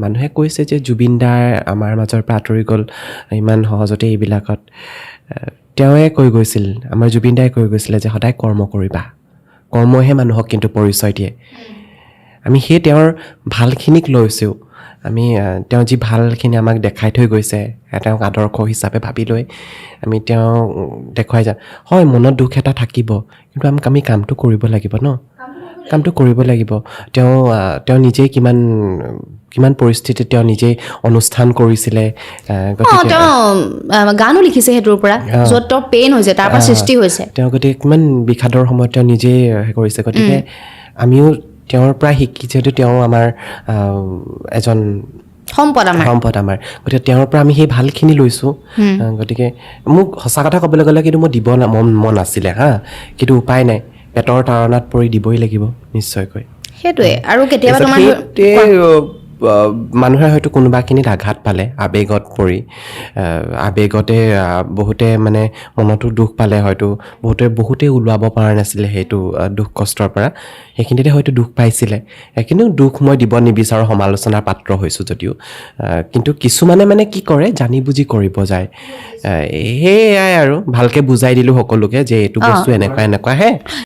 মানুহে কৈছে যে জুবিন দাৰ আমাৰ মাজৰ পৰা আঁতৰি গ'ল ইমান সহজতে এইবিলাকত তেওঁৱে কৈ গৈছিল আমাৰ জুবিন দাই কৈ গৈছিলে যে সদায় কৰ্ম কৰিবা কৰ্মহে মানুহক কিন্তু পৰিচয় দিয়ে আমি সেই তেওঁৰ ভালখিনিক লৈছোঁ আমি তেওঁ যি ভালখিনি আমাক দেখাই থৈ গৈছে তেওঁক আদৰ্শ হিচাপে ভাবি লৈ আমি তেওঁ দেখুৱাই যাওঁ হয় মনত দুখ এটা থাকিব কিন্তু আমি কামটো কৰিব লাগিব ন কামটো কৰিব লাগিব তেওঁ নিজেই কিমান পৰিস্থিতিত তেওঁ নিজেই অনুষ্ঠান কৰিছিলে গতিকে গানো লিখিছে সেইটোৰ পৰা য'ত তেওঁৰ পেইন হৈছে তাৰ পৰা সৃষ্টি হৈছে তেওঁ গতিকে কিমান বিষাদৰ সময়ত তেওঁ নিজেই কৰিছে গতিকে আমিও তেওঁৰ পৰা শিকি যিহেতু তেওঁ আমাৰ এজন সম্পদ আমাৰ গতিকে তেওঁৰ পৰা আমি সেই ভালখিনি লৈছোঁ গতিকে মোক সঁচা কথা ক'বলৈ গ'লে কিন্তু মই দিব মন আছিলে কিন্তু উপায় নাই পেটৰ তাৰণাত পৰি দিবই লাগিব নিশ্চয়কৈ সেইটোৱে আৰু কেতিয়াবা তোমাৰ মানুহে হয়তো কোনোবাখিনিত আঘাত পালে আৱেগত পৰি আৱেগতে বহুতে মানে মনতো দুখ পালে হয়তো বহুতেই ওলাব পৰা নাছিলে সেইটো দুখ কষ্টৰ পৰা সেইখিনিতে হয়তো দুখ পাইছিলে কিন্তু দুখ মই দিব নিবিচাৰোঁ সমালোচনাৰ পাত্ৰ হৈছোঁ যদিও কিন্তু কিছুমানে মানে কি কৰে জানি বুজি কৰিব যায় সেয়াই আৰু ভালকৈ বুজাই দিলোঁ সকলোকে যে এইটো বস্তু এনেকুৱাহে